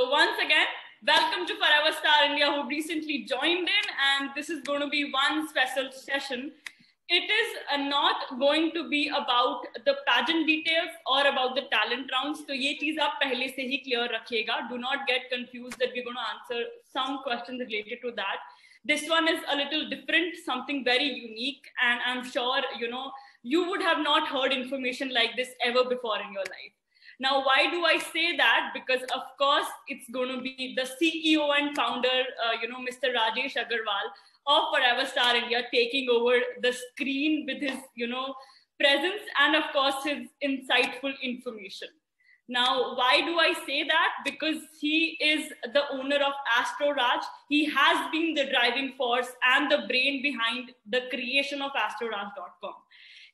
So once again, welcome to Forever Star India, who recently joined in, and this is going to be one special session. It is not going to be about the pageant details or about the talent rounds. So ये चीज आप पहले से ही clear रखिएगा. Do not get confused that we're going to answer some questions related to that. This one is a little different, something very unique, and I'm sure you would have not heard information like this ever before in your life. Now, why do I say that? Because of course, it's going to be the CEO and founder, Mr. Rajesh Agarwal of Forever Star India taking over the screen with his, presence and of course his insightful information. Now, why do I say that? Because he is the owner of AstroRaj. He has been the driving force and the brain behind the creation of astroraj.com.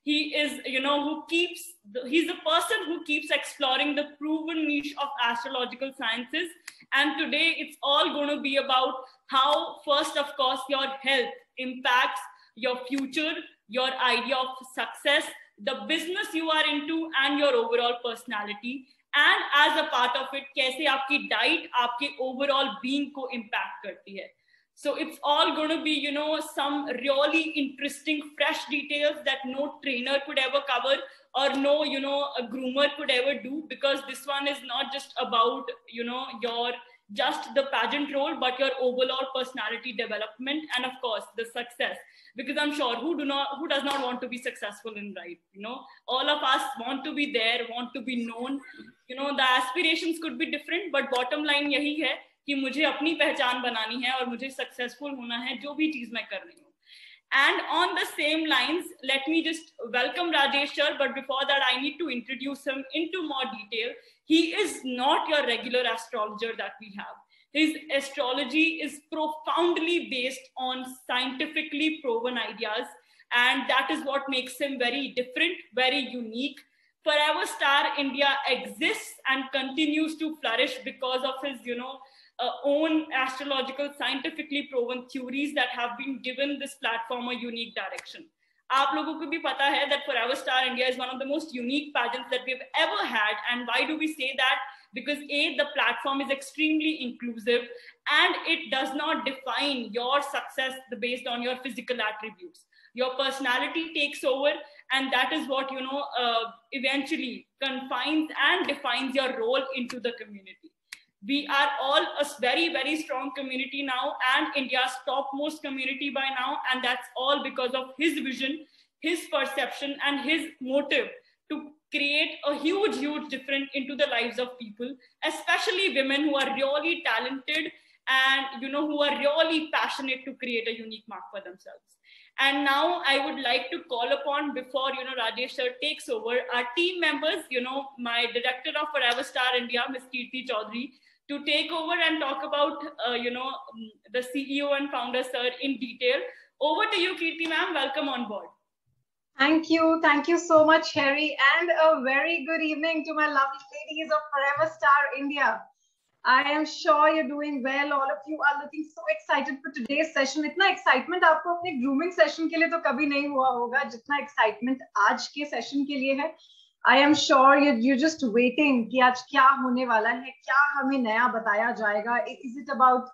He is, he's the person who keeps exploring the proven niche of astrological sciences. And today it's all going to be about how, first, of course, your health impacts your future, your idea of success, the business you are into, and your overall personality. And as a part of it, कैसे आपकी diet आपके overall being को impact करती है. So it's all going to be, some really interesting, fresh details that no trainer could ever cover or no, a groomer could ever do, because this one is not just about, your just the pageant role, but your overall personality development and of course the success. Because I'm sure who does not want to be successful in life? All of us want to be there, want to be known. The aspirations could be different, but bottom line यही है कि मुझे अपनी पहचान बनानी है और मुझे सक्सेसफुल होना है जो भी चीज मैं कर रही हूँ. And on the same lines, let me just welcome Rajesh sir, but before that I need to introduce him into more detail. He is not your regular astrologer that we have. His astrology is profoundly based on scientifically proven ideas, and that is what makes him very different, very unique. Forever Star India exists and continues to flourish because of his, own astrological, scientifically proven theories that have been given this platform a unique direction. आप लोगों को भी पता है that Forever Star India is one of the most unique pageants that we've ever had. And why do we say that? Because A, the platform is extremely inclusive and it does not define your success based on your physical attributes. Your personality takes over, and that is what, eventually confines and defines your role into the community. We are all a very, very strong community now, and India's topmost community by now. And that's all because of his vision, his perception, and his motive to create a huge, huge difference into the lives of people, especially women who are really talented and, who are really passionate to create a unique mark for themselves. And now I would like to call upon, before, Rajesh sir takes over, our team members, my director of Forever Star India, Ms. Kirti Chaudhary, to take over and talk about, the CEO and founder, sir, in detail. Over to you, Kirti ma'am. Welcome on board. Thank you. Thank you so much, Harry. And a very good evening to my lovely ladies of Forever Star India. I am sure you're doing well. All of you are looking so excited for today's session. इतना excitement आपको अपने grooming session के लिए तो कभी नहीं हुआ होगा जितना excitement आज के session के लिए है. I am sure you're just waiting कि आज क्या होने वाला है, क्या हमें नया बताया जाएगा. Is it about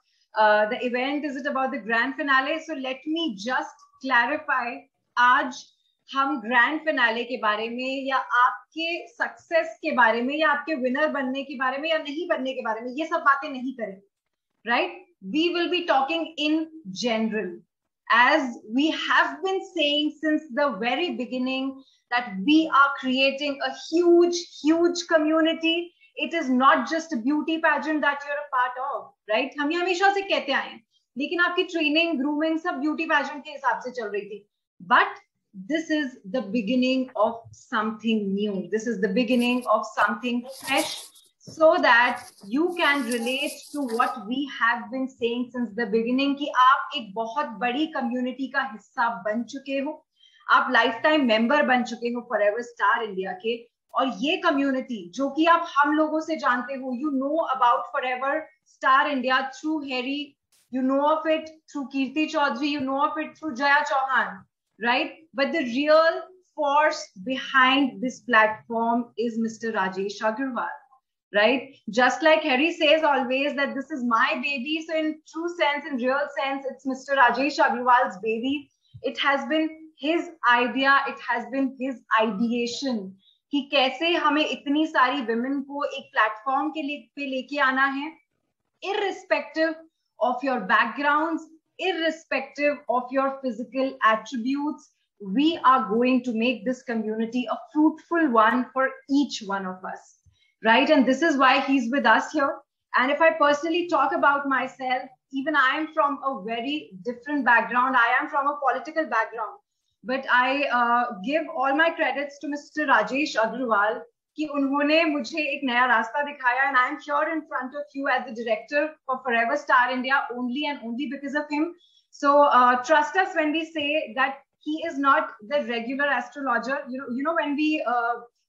the event? Is it about the grand finale? So let me just clarify. आज हम ग्रैंड फिनाले के बारे में या आपके सक्सेस के बारे में या आपके विनर बनने के बारे में या नहीं बनने के बारे में ये सब बातें नहीं करेंगे, right? We will be talking in general, as we have been saying since the very beginning, that we are creating a huge community. It is not just a beauty pageant that you're a part of, right? हम ये हमेशा से कहते आए हैं, लेकिन आपकी training, grooming सब ब्यूटी पैजेंट के हिसाब से चल रही थी. But this is the beginning of something new. This is the beginning of something fresh, so that you can relate to what we have been saying since the beginning कि आप एक बहुत बड़ी community का हिस्सा बन चुके हो, आप lifetime member बन चुके हो Forever Star India के, और ये community जो कि आप हम लोगों से जानते हो, you know about Forever Star India through Harry, you know of it through Kirti Chaudhary, you know of it through Jaya Chauhan, right? But the real force behind this platform is Mr. Rajesh Agarwal. right? Just like Harry says always that this is my baby. So in true sense, in real sense, it's Mr. Rajesh Agrawal's baby. It has been his idea. It has been his ideation कि कैसे हमें इतनी सारी women को एक platform के पे लेके आना है, irrespective of your backgrounds, irrespective of your physical attributes. We are going to make this community a fruitful one for each one of us, right? And this is why he's with us here. And if I personally talk about myself, even I am from a very different background. I am from a political background, but I give all my credits to Mr. Rajesh Agrawal कि उन्होंने मुझे एक नया रास्ता दिखाया, and I am here in front of you as the director for Forever Star India only and only because of him. So trust us when we say that he is not the regular astrologer. You know when we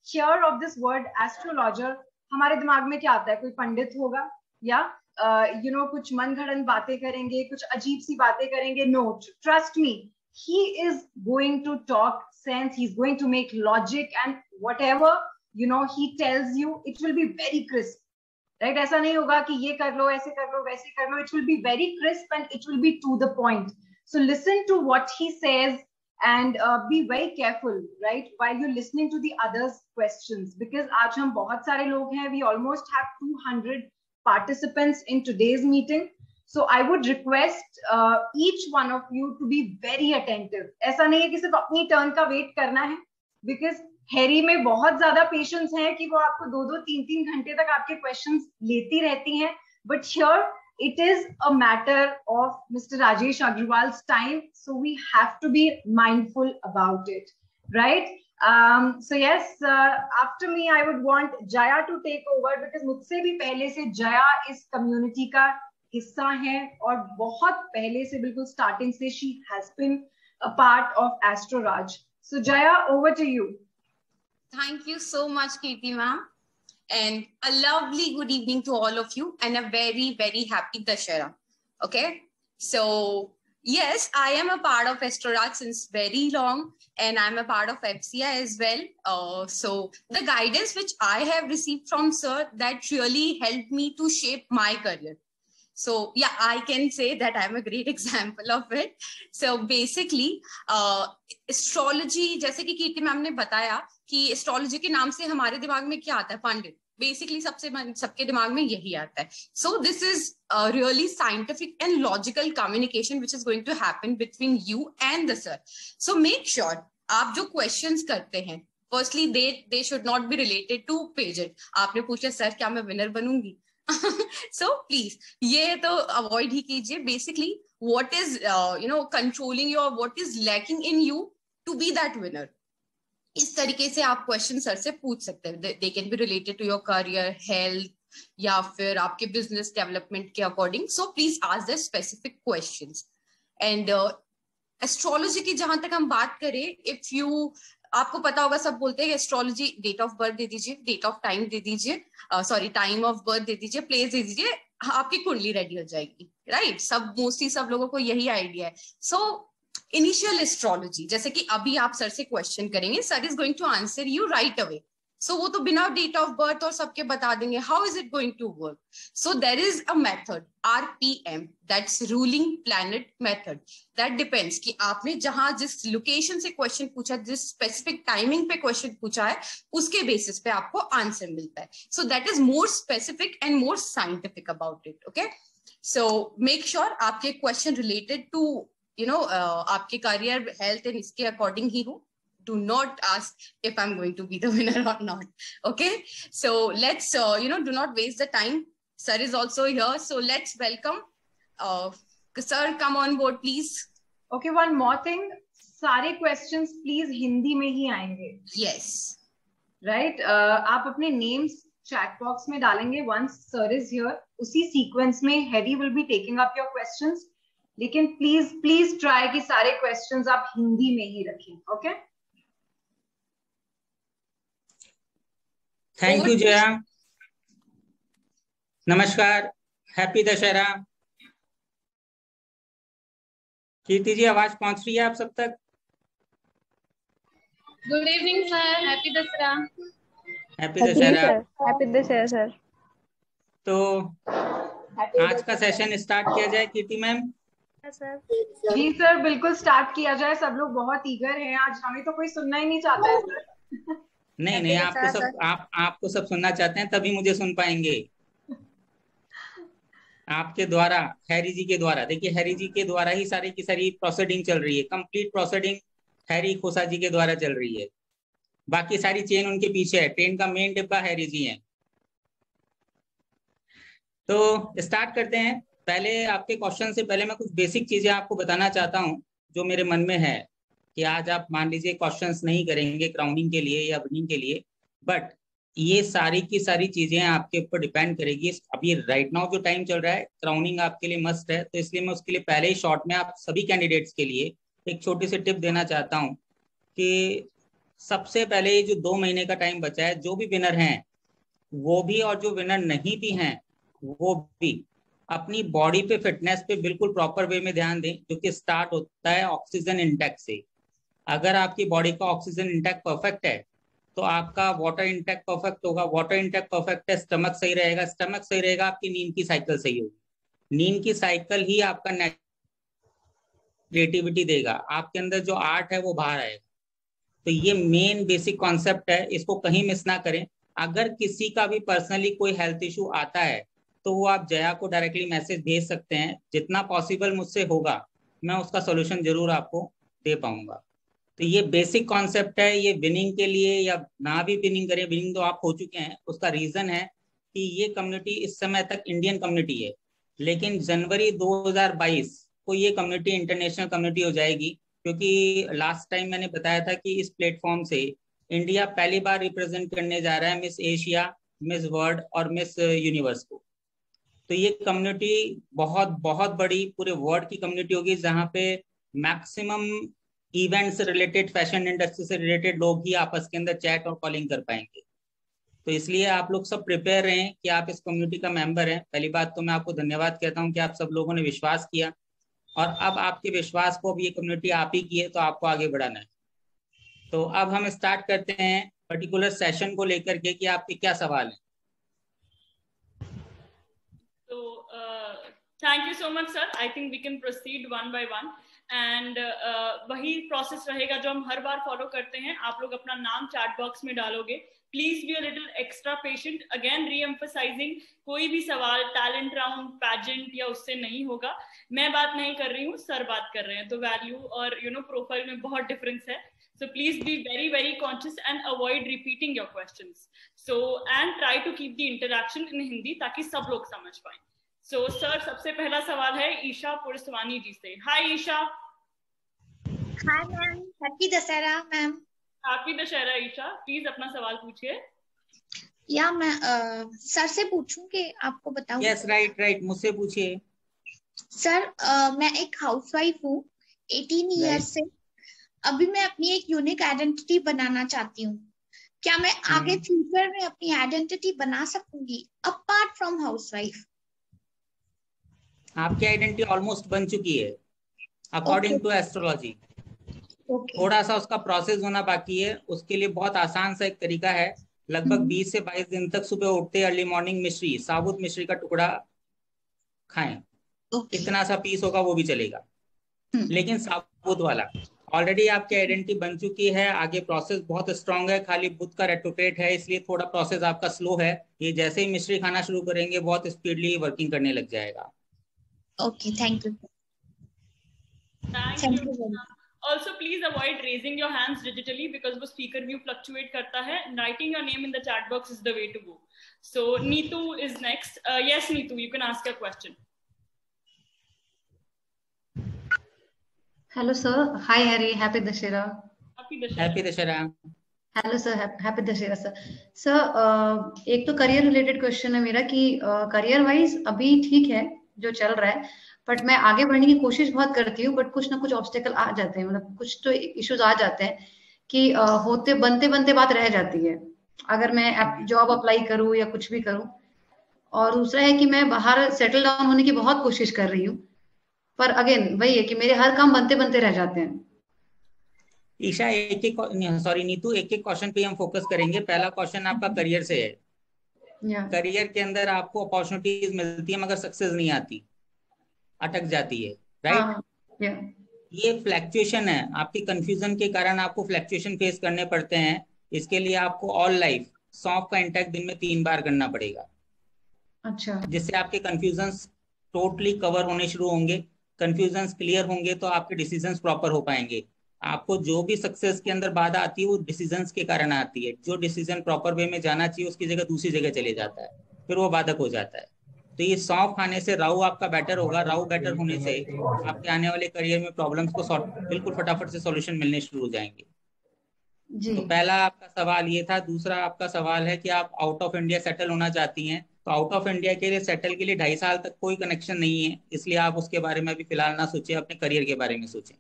hear of this word astrologer, हमारे दिमाग में क्या आता है? कोई पंडित होगा या कुछ मनगढ़ंत बातें करेंगे, कुछ अजीब सी बातें करेंगे. No, trust me, he is going to talk sense. He's going to make logic, and whatever he tells you, it will be very crisp, right? ऐसा नहीं होगा कि ये कर लो, ऐसे कर लो, वैसे कर लो. It will be very crisp and it will be to the point. So listen to what he says and be very careful, right, while you're listening to the others' questions, because आज हम बहुत सारे लोग हैं. We almost have 200 participants in today's meeting. So I would request each one of you to be very attentive. ऐसा नहीं है कि सिर्फ अपनी टर्न का वेट करना है, because हैरी में बहुत ज्यादा पेशेंस है कि वो आपको 2-3 घंटे तक आपके क्वेश्चंस लेती रहती हैं. But here it is a matter of Mr. Rajesh Agrawal's time, so we have to be mindful about it, right? So yes, after me I would want Jaya to take over, because मुझसे भी पहले से जया इस community का हिस्सा है और बहुत पहले से, बिल्कुल starting से she has been a part of Astro Raj. So Jaya, over to you. Thank you so much, Kirti ma'am. And a lovely good evening to all of you, and a very, very happy Dashera. Okay. So yes, I am a part of Astroraj since very long, and I'm a part of FCI as well. So the guidance which I have received from sir, that really helped me to shape my career. So yeah, I can say that I'm a great example of it. So basically, astrology, जैसे कि कीर्ति ma'am ने बताया कि astrology के नाम से हमारे दिमाग में क्या आता है? पंडित. बेसिकली सबके दिमाग में यही आता है. So this is really scientific and logical communication which is going to happen between you and the sir. So make sure आप जो क्वेश्चंस करते हैं, firstly they should not be related to pageant. आपने पूछा सर क्या मैं winner बनूंगी? So please ये तो अवॉइड ही कीजिए. Basically what is controlling you, or what is lacking in you to be that winner. इस तरीके से आप क्वेश्चन सर से पूछ सकते हैं. They can be related to your career, health, या फिर आपके बिजनेस डेवलपमेंट के according. So please ask the specific questions. And astrology की जहां तक हम बात करें, इफ यू, आपको पता होगा सब बोलते हैं एस्ट्रोलॉजी, डेट ऑफ बर्थ दे दीजिए, डेट ऑफ टाइम दे दीजिए, सॉरी टाइम ऑफ बर्थ दे दीजिए, प्लेस दे दीजिए, आपकी कुंडली रेडी हो जाएगी, राइट? सब मोस्टली सब लोगों को यही आइडिया है. सो इनिशियल एस्ट्रोलॉजी, जैसे कि अभी आप सर से क्वेश्चन करेंगे, sir is going to answer you right away. So वो तो बिना डेट ऑफ बर्थ और सबके बता देंगे. How is it going to work? So there is a method RPM, that's ruling planet method. That depends कि आपने जहां जिस लोकेशन से क्वेश्चन पूछा, जिस स्पेसिफिक टाइमिंग पे क्वेश्चन पूछा है, उसके बेसिस पे आपको आंसर मिलता है. So that is more specific and more scientific about it. Okay, so make sure आपके क्वेश्चन रिलेटेड टू आपके करियर, हेल्थ एंड इसके अकॉर्डिंग ही हो. Do not ask if I'm going to be the winner or not. Okay, so let's do not waste the time. Sir is also here, so let's welcome sir. Come on board please. Okay, one more thing, सारे questions please Hindi में ही आएंगे. Yes, right. आप अपने names chat box में डालेंगे once sir is here. उसी sequence में Harry will be taking up your questions. लेकिन please try कि सारे questions आप हिंदी में ही रखें. Okay. Thank you Jaya. नमस्कार, हैप्पी दशहरा. कीर्ति जी, आवाज पहुंच रही है आप सब तक? Good evening sir, happy Dussehra. Happy Dussehra. Happy Dussehra sir. तो आज का सेशन स्टार्ट किया जाए कीर्ति मैम। जी सर, बिल्कुल स्टार्ट किया जाए। सब लोग बहुत ईगर हैं आज, हमें तो कोई सुनना ही नहीं चाहता है सर। नहीं, आपको सब सुनना चाहते हैं, तभी मुझे सुन पाएंगे आपके द्वारा, हैरी जी के द्वारा। देखिए, हैरी जी के द्वारा ही सारी की सारी प्रोसीडिंग चल रही है, कंप्लीट प्रोसीडिंग हैरी खोसा जी के द्वारा चल रही है। बाकी सारी चेन उनके पीछे है, ट्रेन का मेन डिब्बा हैरी जी है। तो स्टार्ट करते हैं। पहले आपके क्वेश्चन से पहले मैं कुछ बेसिक चीजें आपको बताना चाहता हूं जो मेरे मन में है कि आज आप मान लीजिए क्वेश्चंस नहीं करेंगे क्राउनिंग के लिए या विनिंग के लिए, बट ये सारी की सारी चीजें आपके ऊपर डिपेंड करेगी। अभी राइट नाउ जो टाइम चल रहा है, क्राउनिंग आपके लिए मस्ट है, तो इसलिए मैं उसके लिए पहले ही शॉर्ट में आप सभी कैंडिडेट्स के लिए एक छोटी सी टिप देना चाहता हूँ कि सबसे पहले ये जो 2 महीने का टाइम बचा है, जो भी विनर हैं वो भी और जो विनर नहीं भी हैं वो भी अपनी बॉडी पे, फिटनेस पे बिल्कुल प्रॉपर वे में ध्यान दें, जो कि स्टार्ट होता है ऑक्सीजन इंटेक से। अगर आपकी बॉडी का ऑक्सीजन इंटेक परफेक्ट है तो आपका वाटर इंटेक परफेक्ट होगा, वाटर इंटेक परफेक्ट है, स्टमक सही रहेगा, स्टमक सही रहेगा, आपकी नींद की साइकिल सही होगी, नींद की साइकिल ही आपका क्रिएटिविटी देगा, आपके अंदर जो आर्ट है वो बाहर आएगा। तो ये मेन बेसिक कॉन्सेप्ट है, इसको कहीं मिस ना करें। अगर किसी का भी पर्सनली कोई हेल्थ इशू आता है तो वो आप जया को डायरेक्टली मैसेज भेज सकते हैं, जितना पॉसिबल मुझसे होगा मैं उसका सोल्यूशन जरूर आपको दे पाऊंगा। तो ये बेसिक कॉन्सेप्ट है। ये विनिंग के लिए या ना भी विनिंग करें, विनिंग तो आप हो चुके हैं, उसका रीजन है कि ये कम्युनिटी इस समय तक इंडियन कम्युनिटी है, लेकिन जनवरी 2022 को ये कम्युनिटी इंटरनेशनल कम्युनिटी हो जाएगी, क्योंकि लास्ट टाइम मैंने बताया था कि इस प्लेटफॉर्म से इंडिया पहली बार रिप्रेजेंट करने जा रहा है मिस एशिया, मिस वर्ल्ड और मिस यूनिवर्स को। तो ये कम्युनिटी बहुत बहुत बड़ी पूरे वर्ल्ड की कम्युनिटी होगी, जहाँ पे मैक्सिमम इवेंट से रिलेटेड, फैशन इंडस्ट्री से रिलेटेड लोग ही आपस के अंदर चैट और कॉलिंग कर पाएंगे। तो इसलिए आप लोग सब प्रिपेयर रहें कि आप इस कम्युनिटी का मेंबर हैं। पहली बात तो मैं आपको धन्यवाद कहता हूं कि आप सब लोगों ने विश्वास किया, और अब आपके विश्वास को, अब ये कम्युनिटी आप ही की है तो आपको आगे बढ़ाना है। तो अब हम स्टार्ट करते हैं पर्टिकुलर सेशन को लेकर के कि आपके क्या सवाल हैं। Thank you so much sir. I think we can proceed one by one, and वही प्रोसेस रहेगा जो हम हर बार फॉलो करते हैं। आप लोग अपना नाम चैट बॉक्स में डालोगे। Please be a little extra patient. Again री एम्फसाइजिंग, कोई भी सवाल टैलेंट राउंड, पैजेंट या उससे नहीं होगा। मैं बात नहीं कर रही हूँ, सर बात कर रहे हैं, तो वैल्यू और प्रोफाइल में बहुत डिफरेंस है। So please be very, very conscious and avoid repeating your questions. So and try to keep the interaction in Hindi ताकि सब लोग समझ पाएं। So sir, सबसे पहला सवाल है ईशा पुरस्वानी जी से। Hi Isha. Hi ma'am, Happy Dussehra ma'am. Happy Dussehra Isha. Please अपना सवाल पूछिए। या मैं सर से पूछूं कि आपको बताऊं? Yes, right, मुझसे पूछिए। सर मैं एक हाउसवाइफ हूँ 18 ईयर्स से। अभी मैं अपनी एक यूनिक आइडेंटिटी बनाना चाहती हूँ। क्या मैं आगे फ्यूचर में अपनी आइडेंटिटी बना सकूंगी अपार्ट फ्रॉम हाउसवाइफ? आपकी आइडेंटिटी ऑलमोस्ट बन चुकी है अकॉर्डिंग टू एस्ट्रोलॉजी। थोड़ा सा उसका प्रोसेस होना बाकी है। उसके लिए बहुत आसान सा एक तरीका है। लगभग 20 से 22 दिन तक सुबह उठते अर्ली मॉर्निंग मिश्री, साबुत मिश्री का टुकड़ा खाएं। इतना सा पीस होगा वो भी चलेगा, लेकिन साबुत वाला। ऑलरेडी आपकी आइडेंटिटी बन चुकी है। आगे प्रोसेस बहुत स्ट्रांग है, खाली बुध का रेट्रोग्रेड है, इसलिए थोड़ा प्रोसेस आपका स्लो है। ये जैसे ही मिश्री खाना शुरू करेंगे बहुत स्पीडली वर्किंग करने लग जाएगा। Okay, thank you. Thank you. Also please avoid raising your hands digitally because वो speaker view fluctuate करता है। Writing your name in the chat box is the way to go. So Neetu is next. Yes Neetu, you can ask your question. Hello sir. Hi Harry. Happy Dashera. Happy Dashera. Hello sir, happy Dussehra sir. Sir एक तो career related question है मेरा कि career wise अभी ठीक है जो चल रहा है, बट मैं आगे बढ़ने की कोशिश बहुत करती हूँ, बट कुछ ना कुछ ऑब्स्टेकल आ जाते हैं, मतलब कुछ तो इश्यूज आ जाते हैं कि होते बनते बनते बात रह जाती है अगर मैं जॉब अप्लाई करूँ या कुछ भी करूँ। और दूसरा है कि मैं बाहर सेटल डाउन होने की बहुत कोशिश कर रही हूँ, पर अगेन वही है कि मेरे हर काम बनते बनते रह जाते हैं। ईशा नीतू, एक एक क्वेश्चन पे हम फोकस करेंगे। पहला क्वेश्चन आपका करियर से है। करियर के अंदर आपको अपॉर्चुनिटीज मिलती है मगर सक्सेस नहीं आती, अटक जाती है, राइट? ये फ्लैक्चुएशन है, आपकी कंफ्यूजन के कारण आपको फ्लैक्चुएशन फेस करने पड़ते हैं। इसके लिए आपको ऑल लाइफ सौंफ का इंटेक दिन में 3 बार करना पड़ेगा। अच्छा, जिससे आपके कंफ्यूजन्स टोटली कवर होने शुरू होंगे। कंफ्यूजन्स क्लियर होंगे तो आपके डिसीजंस प्रॉपर हो पाएंगे। आपको जो भी सक्सेस के अंदर बाधा आती है वो डिसीजंस के कारण आती है। जो डिसीजन प्रॉपर वे में जाना चाहिए उसकी जगह दूसरी जगह चले जाता है, फिर वो बाधक हो जाता है। तो ये सौंफ खाने से राहु आपका बेटर होगा। राहु बेटर होने से आपके आने वाले करियर में प्रॉब्लम्स को बिल्कुल फटाफट से सॉल्यूशन मिलने शुरू हो जाएंगे। जी। तो पहला आपका सवाल ये था। दूसरा आपका सवाल है कि आप आउट ऑफ इंडिया सेटल होना चाहती हैं। तो आउट ऑफ इंडिया के लिए सेटल के लिए 2.5 साल तक कोई कनेक्शन नहीं है, इसलिए आप उसके बारे में अभी फिलहाल ना सोचें, अपने करियर के बारे में सोचें।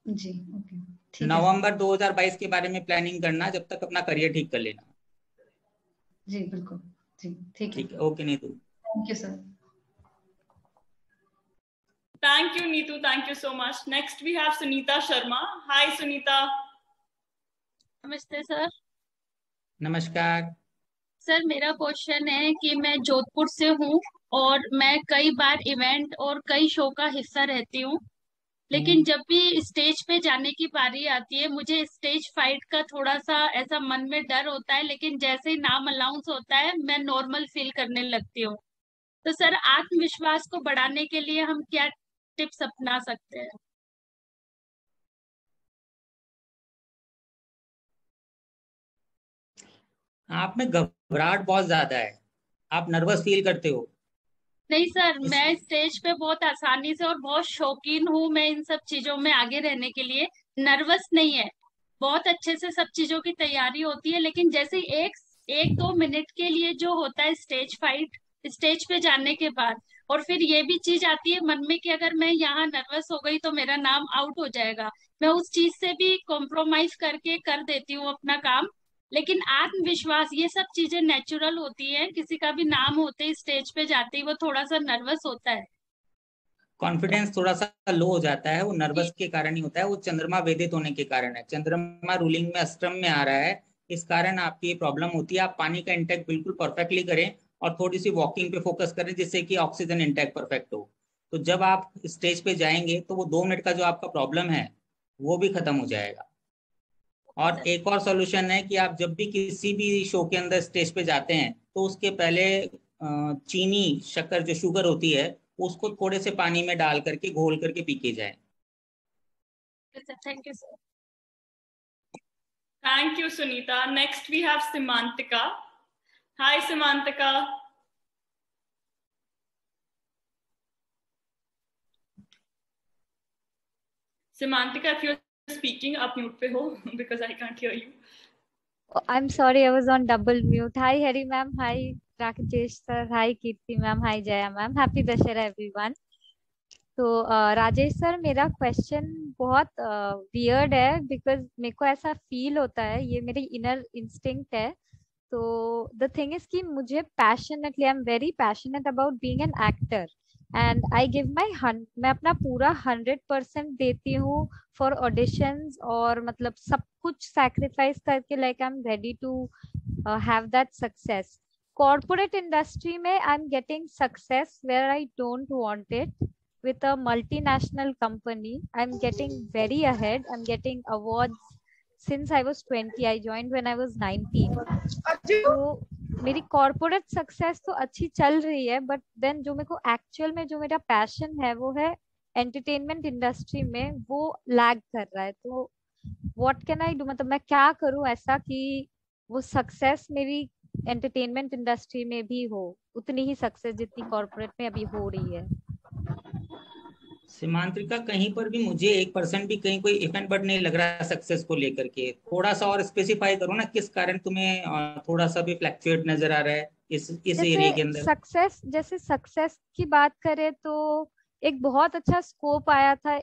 जी, ओके, ठीक है। नवंबर 2022 के बारे में प्लानिंग करना, जब तक अपना करियर ठीक कर लेना। जी बिल्कुल, जी ठीक है। Okay Neetu, thank you sir. Thank you, Neetu. Thank you so much. Next, we have Sunita Sharma. Hi, Sunita. नमस्ते सर। नमस्कार सर, मेरा क्वेश्चन है कि मैं जोधपुर से हूँ और मैं कई बार इवेंट और कई शो का हिस्सा रहती हूँ, लेकिन जब भी स्टेज पे जाने की बारी आती है मुझे स्टेज फाइट का थोड़ा सा ऐसा मन में डर होता है, लेकिन जैसे ही नाम अनाउंस होता है मैं नॉर्मल फील करने लगती हूँ। तो सर, आत्मविश्वास को बढ़ाने के लिए हम क्या टिप्स अपना सकते हैं? आप में घबराहट बहुत ज्यादा है, आप नर्वस फील करते हो? नहीं सर, मैं स्टेज पे बहुत आसानी से और बहुत शौकीन हूँ, मैं इन सब चीजों में आगे रहने के लिए। नर्वस नहीं है, बहुत अच्छे से सब चीजों की तैयारी होती है, लेकिन जैसे एक दो मिनट के लिए जो होता है स्टेज फाइट, स्टेज पे जाने के बाद, और फिर ये भी चीज आती है मन में कि अगर मैं यहाँ नर्वस हो गई तो मेरा नाम आउट हो जाएगा। मैं उस चीज से भी कॉम्प्रोमाइज करके कर देती हूँ अपना काम। लेकिन आत्मविश्वास, ये सब चीजें नेचुरल होती है, किसी का भी नाम होते ही स्टेज पे जाते ही वो थोड़ा सा नर्वस होता है। कॉन्फिडेंस थोड़ा सा लो हो जाता है, वो नर्वस के कारण ही होता है। वो चंद्रमा वेदित होने के कारण है। चंद्रमा रूलिंग में अष्टम में आ रहा है, इस कारण आपकी ये प्रॉब्लम होती है। आप पानी का इंटेक बिल्कुल परफेक्टली करें और थोड़ी सी वॉकिंग पे फोकस करें, जिससे कि ऑक्सीजन इंटेक परफेक्ट हो। तो जब आप स्टेज पे जाएंगे तो वो 2 मिनट का जो आपका प्रॉब्लम है वो भी खत्म हो जाएगा। और एक और सॉल्यूशन है कि आप जब भी किसी भी शो के अंदर स्टेज पे जाते हैं तो उसके पहले चीनी शक्कर जो शुगर होती है उसको थोड़े से पानी में डाल करके घोल करके पी के जाए। Thank you sir. Thank you, Sunita. Next, we have Simantika. Hi, Simantika. Simantika, if you're speaking, up mute pe ho because I can't hear you. Oh, I'm sorry, I was on double mute. Hi, Hari ma'am. Hi, Rakesh sir. Hi, Kirti ma'am. Hi, Jaya ma'am. Happy Dashera everyone. तो Rajesh sir, मेरा question बहुत weird है because मेरे को ऐसा feel होता है, ये मेरी इनर इंस्टिंक्ट है। तो द थिंग इज कि मुझे passionately, I am very passionate about being an actor and I give my मैं अपना पूरा 100% देती हूँ फॉर ऑडिशंस, और मतलब सब कुछ सैक्रिफाइस करके like I am ready to have that success. Corporate industry में I am getting success where I don't want it. With a multinational company, I'm getting very ahead. I'm getting awards since I was 20. I joined when I was 19. तो मेरी corporate success तो अच्छी चल रही है, but then जो मेरे को एक्चुअल में जो मेरा पैशन है वो है एंटरटेनमेंट इंडस्ट्री में, वो लैग कर रहा है। तो व्हाट कैन आई डू, मतलब मैं क्या करूं ऐसा कि वो सक्सेस मेरी एंटरटेनमेंट इंडस्ट्री में भी हो, उतनी ही सक्सेस जितनी कॉर्पोरेट में अभी हो रही है। सीमांत्रिका, कहीं पर भी मुझे 1% भी कहीं कोई इफ एंड बट नहीं लग रहा सक्सेस को लेकर के। थोड़ा सा और स्पेसिफाई करो ना, किस कारण तुम्हें थोड़ा सा भी फ्लक्चुएट नजर आ रहा है इस एरिया के अंदर? सक्सेस, जैसे सक्सेस की बात करें तो एक बहुत अच्छा स्कोप आया था।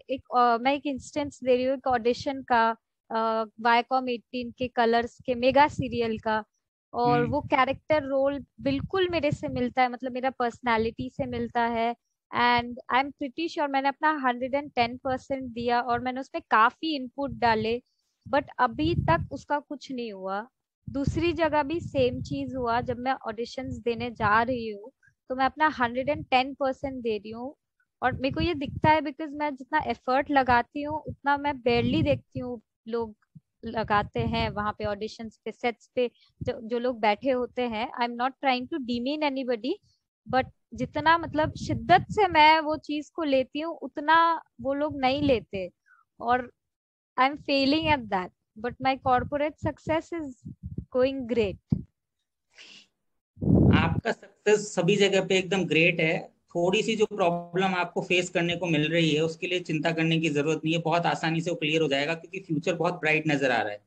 मैं एक इंस्टेंस दे रही हूँ, एक ऑडिशन का वायकॉम 18 के कलर्स के मेगा सीरियल का, और वो कैरेक्टर रोल बिल्कुल मेरे से मिलता है, मतलब मेरा पर्सनालिटी से मिलता है। And I am pretty sure मैंने अपना 110% दिया और मैंने उसमें काफी इनपुट डाले, बट अभी तक उसका कुछ नहीं हुआ। दूसरी जगह भी सेम चीज हुआ, जब मैं ऑडिशंस देने जा रही हूँ तो मैं अपना 110% दे रही हूँ, और मेरे को ये दिखता है बिकॉज मैं जितना एफर्ट लगाती हूँ उतना मैं बेयरली देखती हूँ लोग लगाते हैं वहां पे ऑडिशंस पे, सेट्स पे जो लोग बैठे होते हैं। I am not trying to demean anybody, but जितना मतलब शिद्दत से मैं वो चीज को लेती हूँ उतना वो लोग नहीं लेते, और I am Fehling at that, but my corporate success is going great. आपका सक्सेस सभी जगह पे एकदम ग्रेट है। थोड़ी सी जो प्रॉब्लम आपको फेस करने को मिल रही है उसके लिए चिंता करने की जरूरत नहीं है, बहुत आसानी से वो क्लियर हो जाएगा, क्योंकि फ्यूचर बहुत ब्राइट नजर आ रहा है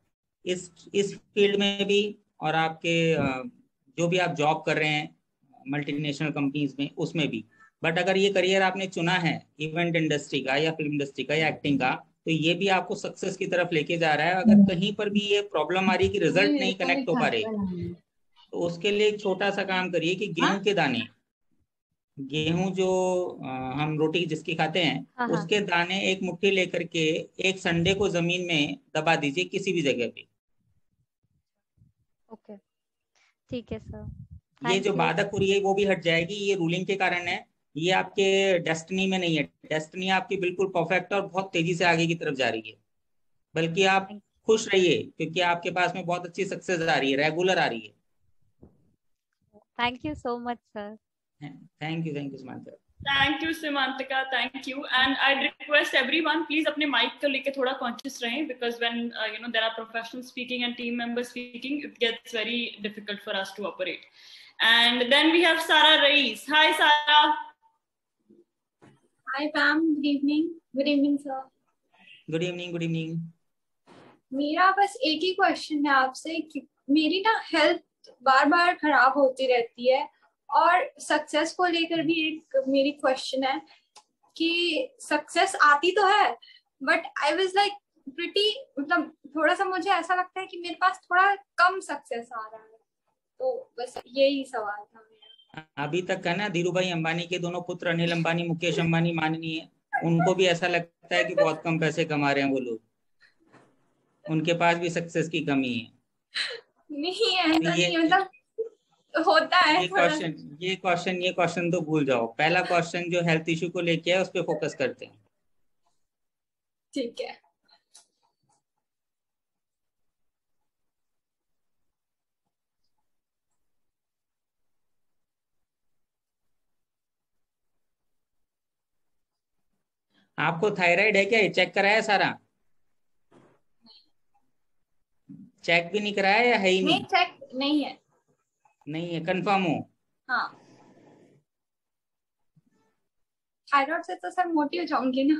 इस फील्ड में भी, और आपके जो भी आप जॉब कर रहे हैं मल्टीनेशनल कंपनीज में उसमें भी। बट अगर ये करियर आपने चुना है इवेंट इंडस्ट्री का या फिल्म इंडस्ट्री का या एक्टिंग का, तो ये भी आपको सक्सेस की तरफ लेके जा रहा है। अगर कहीं पर भी ये प्रॉब्लम आ रही है कि रिजल्ट नहीं कनेक्ट हो पा रहे, तो उसके लिए एक छोटा सा काम करिए कि गेहूं के दाने, गेहूं जो हम रोटी जिसकी खाते हैं उसके दाने एक मुट्ठी लेकर के एक संडे को जमीन में दबा दीजिए किसी भी जगह पे। ओके, ठीक है सर। ये जो बाधक हो रही है वो भी हट जाएगी, ये रूलिंग के कारण है, ये आपके डेस्टिनी में नहीं है। डेस्टिनी आपकी बिल्कुल परफेक्ट और बहुत तेजी से आगे की तरफ जा रही है। बल्कि आप खुश रहिए क्योंकि आपके पास में बहुत अच्छी सक्सेस आ रही है, रेगुलर आ रही है। Thank you so much sir. Thank you Samantika. Thank you Samantika, thank you, and I'd request everyone please अपने mic को लेके थोड़ा conscious रहें, because when there are professionals speaking and team members speaking, it gets very difficult for us to operate. And then we have Sara Rais. Hi Sara. Hi Pam, good evening. Good evening sir. Good evening, good evening. मेरा बस एक ही question है आपसे कि मेरी ना health बार बार खराब होती रहती है, और सक्सेस को लेकर भी एक मेरी क्वेश्चन है कि सक्सेस आती तो है but I was like pretty, मतलब थोड़ा सा मुझे ऐसा लगता है कि मेरे पास थोड़ा कम सक्सेस आ रहा है, तो बस यही सवाल था मेरा। अभी तक है ना, धीरू भाई अंबानी के दोनों पुत्र अनिल अंबानी मुकेश अंबानी माननीय, उनको भी ऐसा लगता है कि बहुत कम पैसे कमा रहे हैं वो लोग, उनके पास भी सक्सेस की कमी है। नहीं है तो नहीं, मतलब होता है। ये क्वेश्चन तो भूल जाओ। पहला क्वेश्चन जो हेल्थ इशू को लेके है उस पे फोकस करते हैं। ठीक है। आपको थायराइड है क्या? ये चेक कराया सारा? चेक भी नहीं कराया या है ही नहीं? चेक नहीं है। नहीं है, कंफर्म हो? हाँ। थायराइड से तो सर मोटी हो जाऊंगी ना।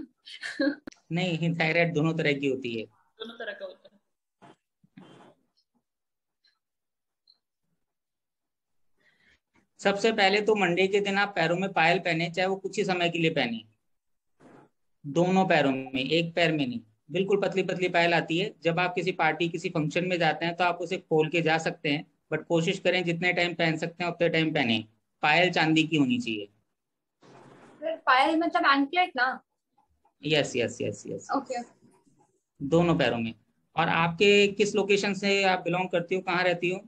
नहीं, थायराइड दोनों तरह की होती है। दोनों तरह का होता है। सबसे पहले तो मंडे के दिन आप पैरों में पायल पहने, चाहे वो कुछ ही समय के लिए पहने, दोनों पैरों में, एक पैर में नहीं। बिल्कुल पतली पतली पायल आती है, जब आप किसी पार्टी किसी फंक्शन में जाते हैं तो आप उसे खोल के जा सकते हैं, बट कोशिश करें जितने टाइम पहन सकते हैं उतने टाइम पहने। पायल चांदी की होनी चाहिए। पायल मतलब एंकलेट ना? Yes yes yes yes. Okay. दोनों पैरों में। और आपके किस लोकेशन से आप बिलोंग करती हो, कहाँ रहती हो?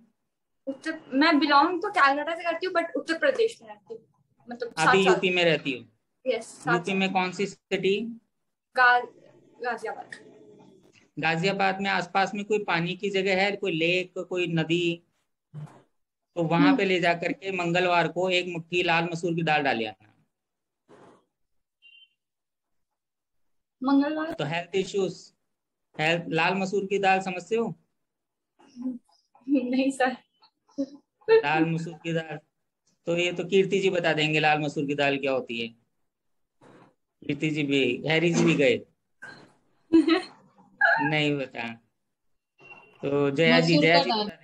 मैं बिलोंग तो कैलकाटा से करती हूँ बट उत्तर प्रदेश में रहती हूँ, मतलब अभी यूपी में रहती हो? यस। यूपी में कौन सी सिटी? गाजियाबाद। गाजियाबाद में आसपास में कोई पानी की जगह है, कोई लेक, कोई नदी? तो वहां पे ले जाकर के मंगलवार को एक मुट्ठी लाल मसूर की दाल डाले आना। मंगलवार तो हेल्थ इश्यूज, लाल मसूर की दाल समझते हो? नहीं सर। लाल मसूर की दाल तो ये तो कीर्ति जी बता देंगे लाल मसूर की दाल क्या होती है। कीर्ति जी भी, हैरी जी भी गए नहीं बता, तो जया जी बता देंगे।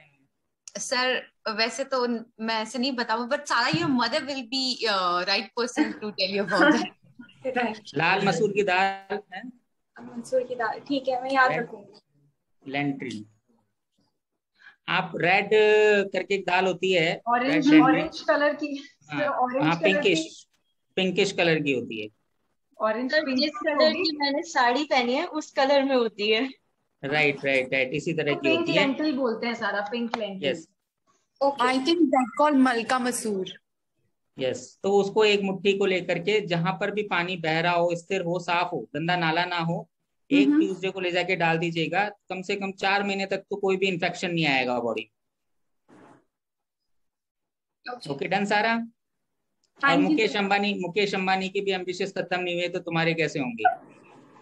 सर वैसे तो मैं ऐसे नहीं बताऊं, बट सारा your mother will be right person to tell you about that. लाल मसूर की दाल है, मसूर की दाल, ठीक है मैं याद रखूंगी। लेंट्री। आप रेड करके एक दाल होती है, ऑरेंज कलर की। हाँ, पिंकिश कलर की होती है। ऑरेंज जिस कलर की मैंने साड़ी पहनी है उस कलर में होती है। राइट राइट राइट, इसी तरह की पिंक होती है। लेंटिल बोलते हैं सारा, pink lentil. Yes I think that called मलका मसूर। यस, तो उसको एक मुट्ठी को लेकर के जहां पर भी पानी बह रहा हो, स्थिर हो, साफ हो, गंदा नाला ना हो, एक ट्यूसडे को ले जाके डाल दीजिएगा। कम से कम 4 महीने तक तो कोई भी इन्फेक्शन नहीं आएगा बॉडी। ओके डन सारा। और मुकेश अंबानी की भी एम्बिशियस खत्म नहीं हुए तो तुम्हारे कैसे होंगे?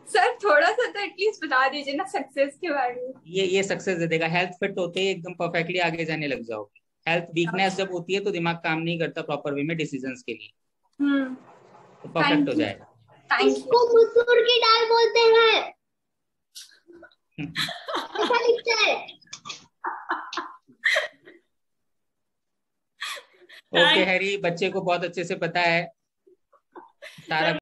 सर थोड़ा सा तो एटलीस्ट बता दीजिए ना सक्सेस के बारे में। ये सक्सेस दे देगा। हेल्थ फिट होते ही एकदम परफेक्टली आगे जाने लग जाओगे। हेल्थ वीकनेस जब होती है तो दिमाग काम नहीं करता प्रॉपर वे में डिसीजंस के लिए, तो परफेक्ट हो जाएगा। इसको मसूर की दाल बोलते हैं। ऐसा लिखते हैं। ओके हैरी, बच्चे को बहुत अच्छे से पता है सारा